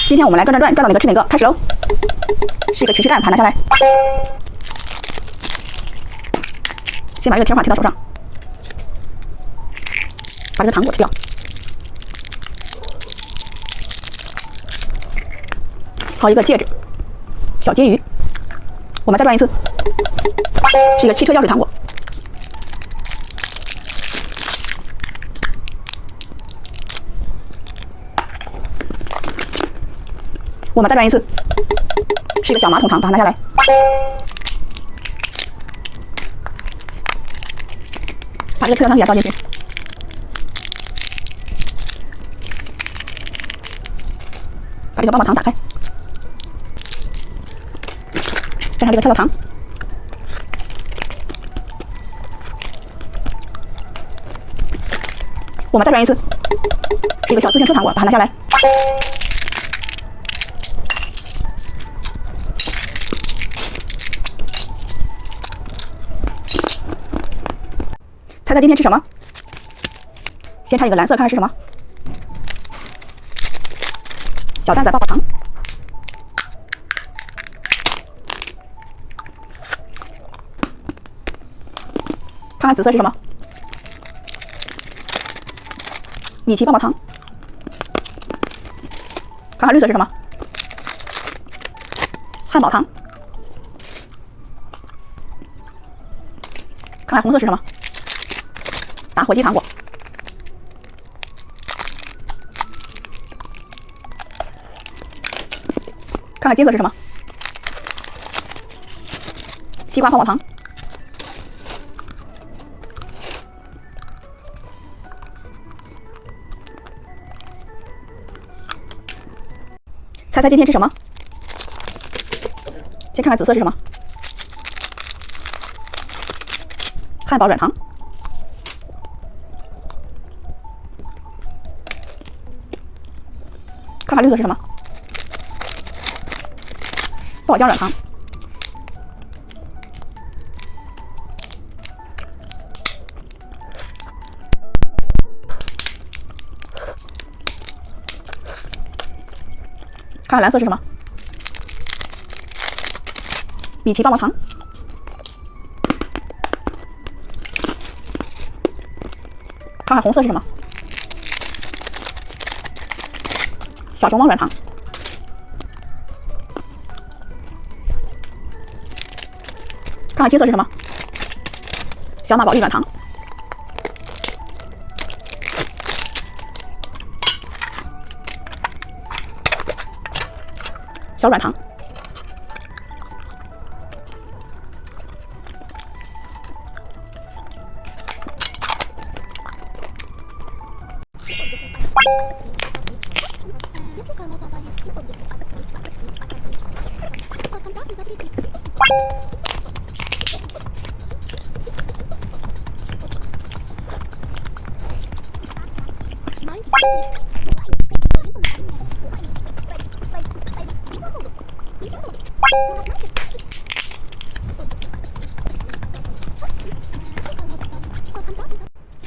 今天我们来转到哪个吃哪个，开始喽！是一个曲奇蛋，把它拿下来，先把这个贴画贴到手上，把这个糖果吃掉，好一个戒指，小金鱼。我们再转一次，是一个汽车钥匙糖果。我们再转一次，是一个小马桶糖，把它拿下来。把这个退烧糖给它倒进去，把这个棒棒糖打开，蘸上这个跳跳糖，我们再转一次，是一个小自行车糖果，把它拿下来。猜猜今天吃什么？先插一个蓝色，看看是什么。小蛋仔棒棒糖。看看紫色是什么？米奇棒棒糖。看看绿色是什么？汉堡糖。看看红色是什么？打火机糖果。看看金色是什么？西瓜泡泡糖。猜猜今天吃什么？先看看紫色是什么？汉堡软糖。看看绿色是什么？爆浆软糖。看看蓝色是什么？米奇棒棒糖。看看红色是什么？小熊猫软糖。看看金色是什么？小马宝莉软糖。小软糖。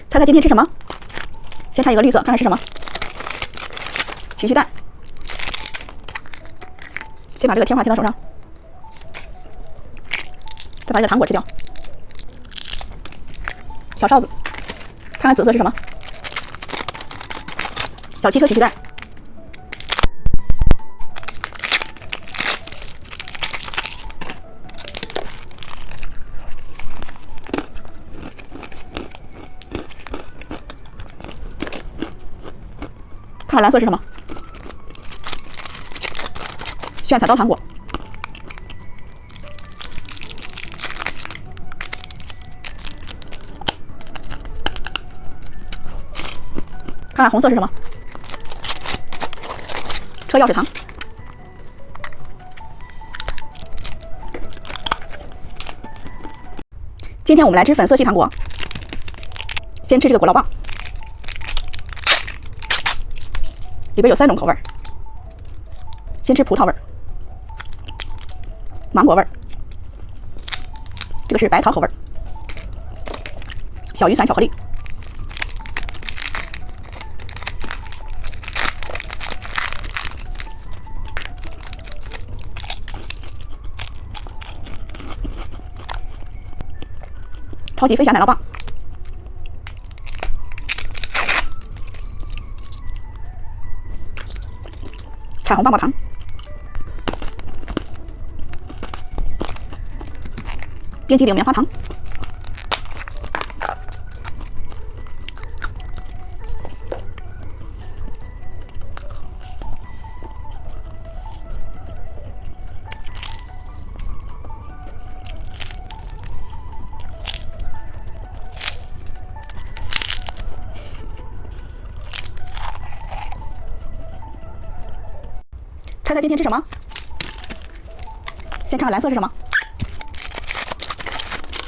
猜猜今天吃什么？先插一个绿色，看看是什么。曲奇蛋。先把这个贴画贴到手上，再把这个糖果吃掉。小哨子，看看紫色是什么？小汽车曲奇蛋。看看蓝色是什么？炫彩刀糖果。看看红色是什么？车钥匙糖。今天我们来吃粉色系糖果，先吃这个果酪棒。里边有3种口味，先吃葡萄味儿、芒果味儿，这个是百草口味儿，小雨伞巧克力，超级飞侠奶酪棒，彩虹棒棒糖，冰激凌棉花糖，猜猜今天吃什么？先看看蓝色是什么？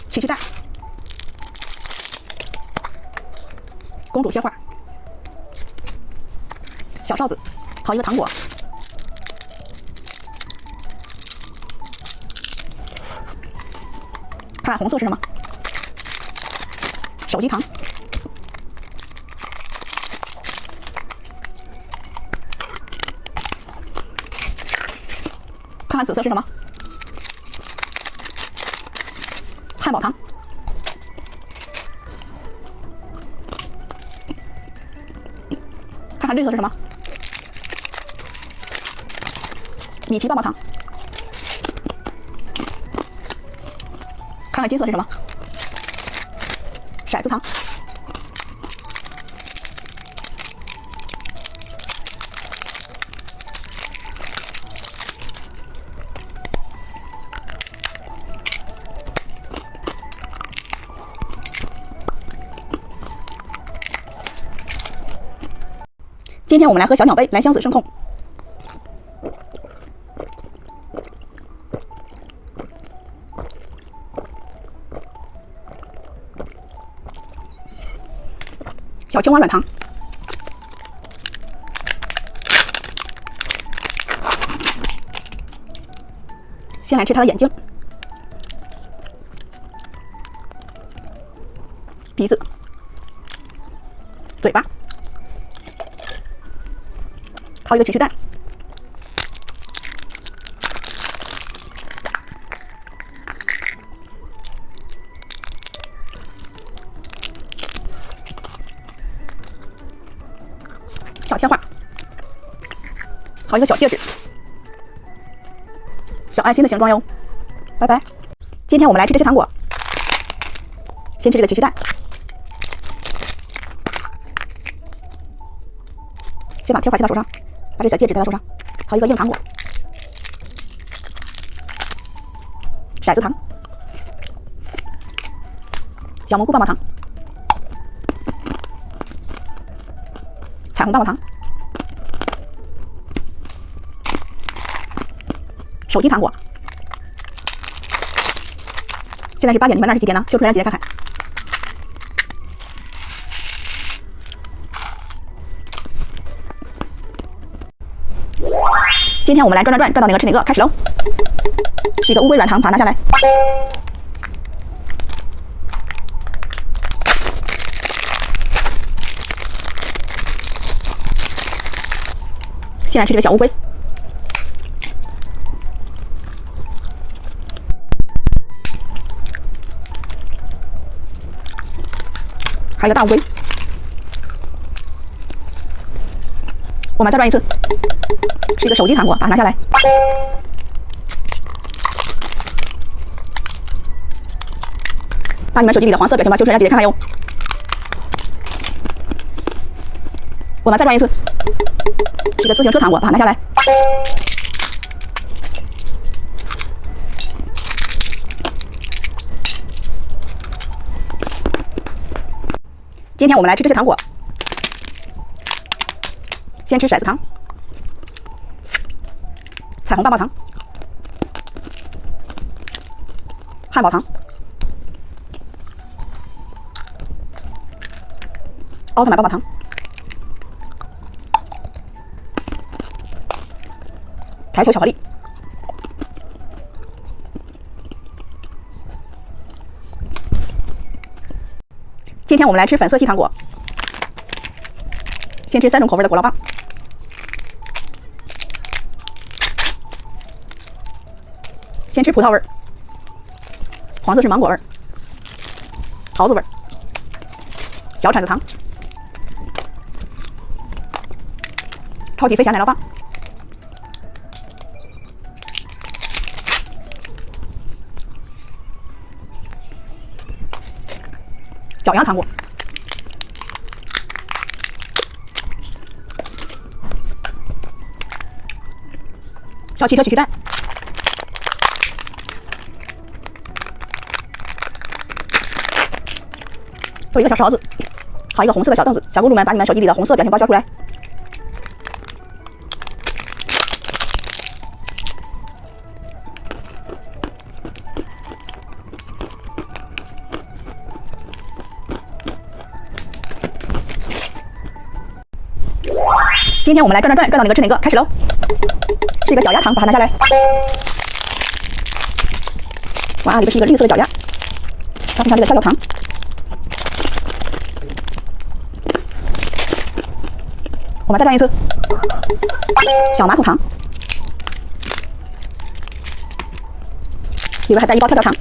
奇趣蛋、公主贴画、小哨子，好一个糖果。看红色是什么？手机糖。看看紫色是什么？汉堡糖。看看绿色是什么？米奇棒棒糖。看看金色是什么？骰子糖。今天我们来喝小鸟杯蓝箱子声控。小青蛙软糖，先来吃它的眼睛、鼻子、嘴巴，还有一个奇趣蛋。小贴画，好一个小戒指，小爱心的形状哟。拜拜。今天我们来吃这些糖果，先吃这个奇趣蛋，先把贴画贴到手上，把这小戒指戴到手上，好一个硬糖果。骰子糖，小蘑菇棒棒糖，彩虹棒棒糖，手机糖果。现在是8点，你们那是几点呢？秀出来让姐姐看看。今天我们来转到哪个吃哪个，开始喽。是一个乌龟软糖，把它拿下来。先来吃这个小乌龟，还有一个大乌龟。我们再转一次，是一个手机糖果，把它拿下来。把你们手机里的黄色表情包修出来让姐姐看看哟。我们再转一次，是一个自行车糖果，把它拿下来。今天我们来吃这些糖果，先吃骰子糖、彩虹棒棒糖、汉堡糖、奥特曼棒棒糖、台球巧克力。今天我们来吃粉色系糖果，先吃3种口味的果酪棒，先吃葡萄味儿，黄色是芒果味儿，桃子味儿，小铲子糖，超级飞侠奶酪棒，角羊糖果，小汽车曲奇蛋，有一个小勺子，还有一个红色的小凳子。小公主们，把你们手机里的红色表情包交出来。今天我们来转转转，转到哪个吃哪个，开始喽！是一个脚丫糖，把它拿下来。哇，里边是一个绿色的脚丫，搭配上这个跳跳糖。我们再转一次，小马桶糖，里边还带一包跳跳糖，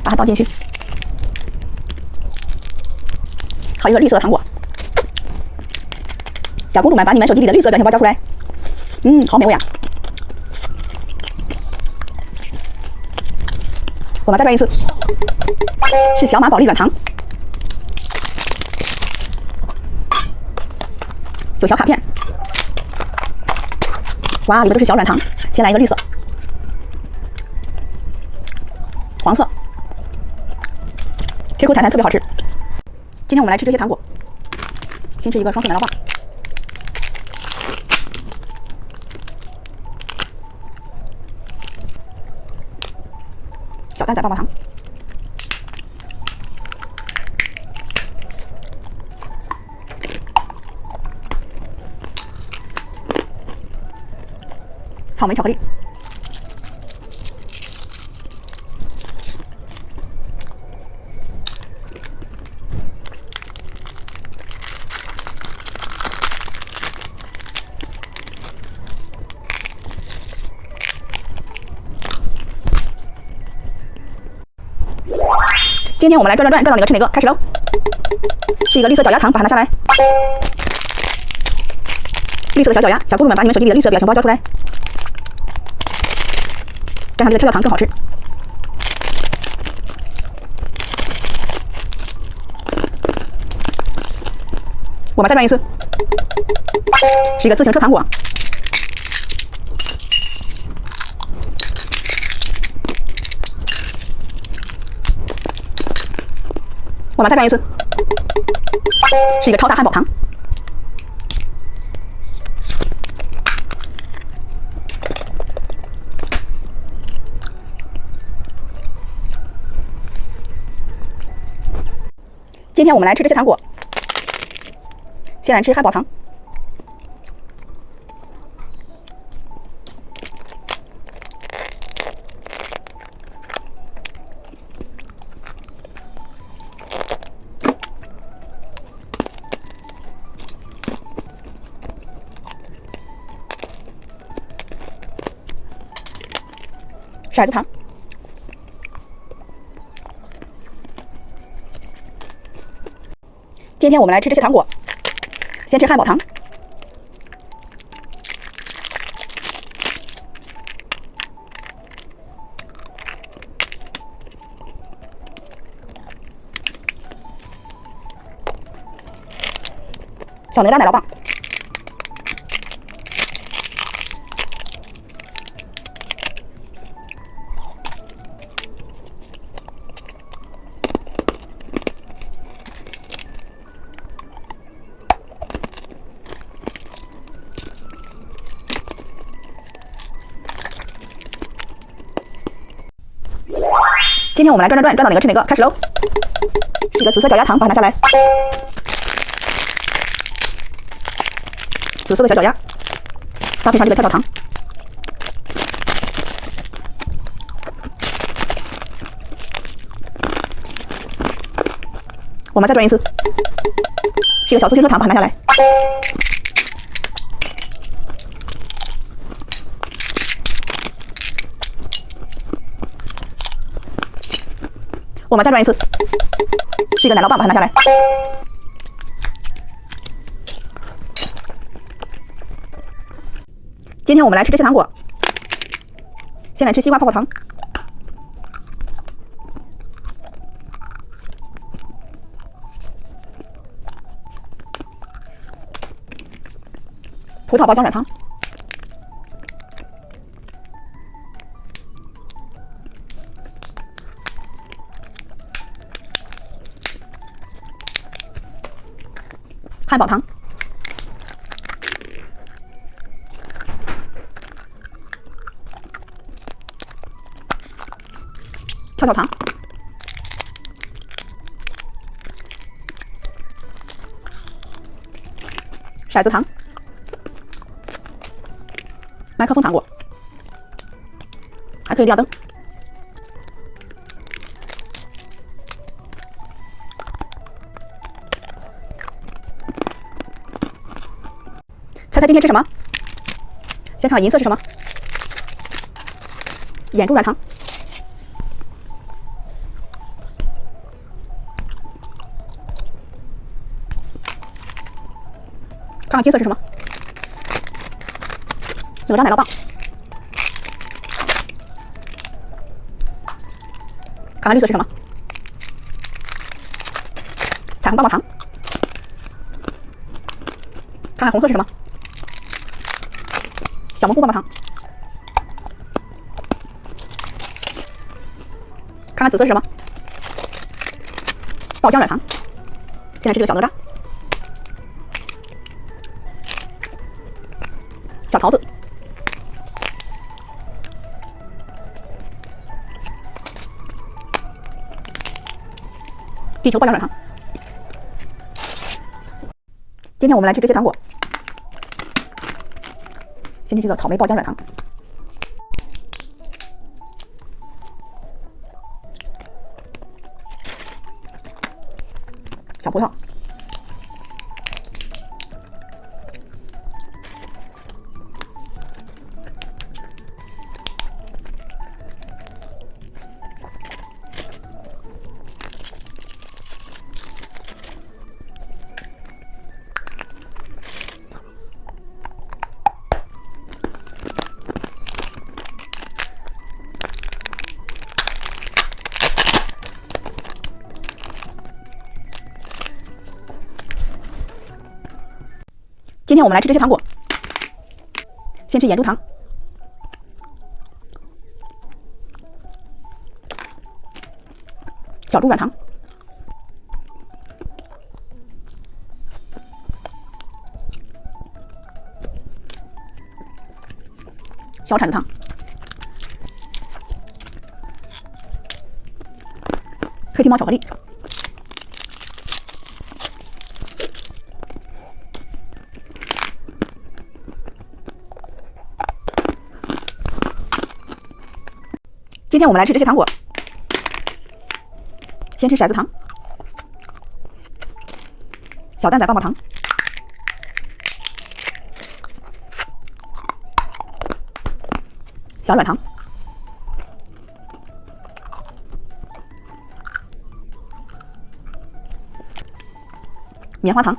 把它倒进去。还有一个绿色的糖果。小公主们，把你们手机里的绿色表情包交出来。好美味啊！我们再转一次，是小马宝莉软糖，有小卡片。哇，里边都是小软糖。先来一个绿色、黄色。QQ 弹弹特别好吃。今天我们来吃这些糖果，先吃一个双层奶酪棒。小蛋仔棒棒糖，草莓巧克力，今天我们来转转转，转到哪个吃哪个，开始喽！是一个绿色脚丫糖，把它拿下来。绿色的小脚丫，小公主们，把你们手机里的绿色表情包交出来。蘸上这个跳跳糖更好吃。我们再转一次，是一个自行车糖果。我们再转一次，是一个超大汉堡糖。今天我们来吃这些糖果，先来吃汉堡糖。骰子糖，今天我们来吃这些糖果，先吃汉堡糖，小哪吒奶酪棒，今天我们来转转转，转到哪个吃哪个，开始喽！是一个紫色脚丫糖，把它拿下来。紫色的小脚丫，搭配上这个跳跳糖。我们再转一次，是一个小自行车糖，把它拿下来。我们再转一次，是一个奶酪棒，把它拿下来。今天我们来吃这些糖果，先来吃西瓜泡泡糖，葡萄包浆软糖，汉堡糖，跳跳糖，骰子糖，麦克风糖果，还可以亮灯。猜猜今天吃什么？先看银色是什么？眼珠软糖。看看金色是什么？哪吒奶酪棒。看看绿色是什么？彩虹棒棒糖。看看红色是什么？小蘑菇棒棒糖。看看紫色是什么？爆浆软糖。现在是这个小哪吒。小桃子。地球爆浆软糖。今天我们来吃这些糖果。先吃这个草莓爆浆软糖，小葡萄，今天我们来吃这些糖果，先吃眼珠糖，小猪软糖，小铲子糖，黑皮猫巧克力。今天我们来吃这些糖果，先吃骰子糖，小蛋仔棒棒糖，小软糖，棉花糖，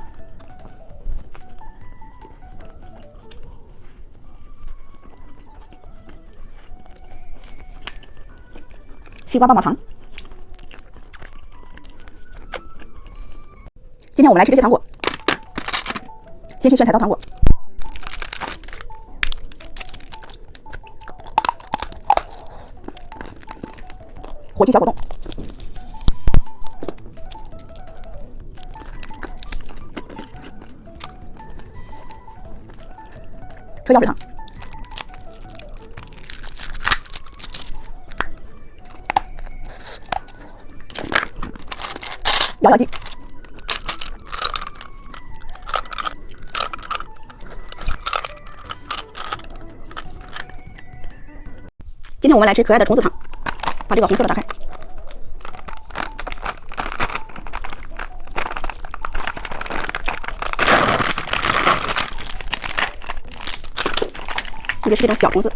西瓜棒棒糖。今天我们来吃这些糖果，先吃炫彩刀糖果，火炬小果冻，车钥匙糖，摇摇机，今天我们来吃可爱的虫子糖，把这个红色的打开，这个是这种小虫子。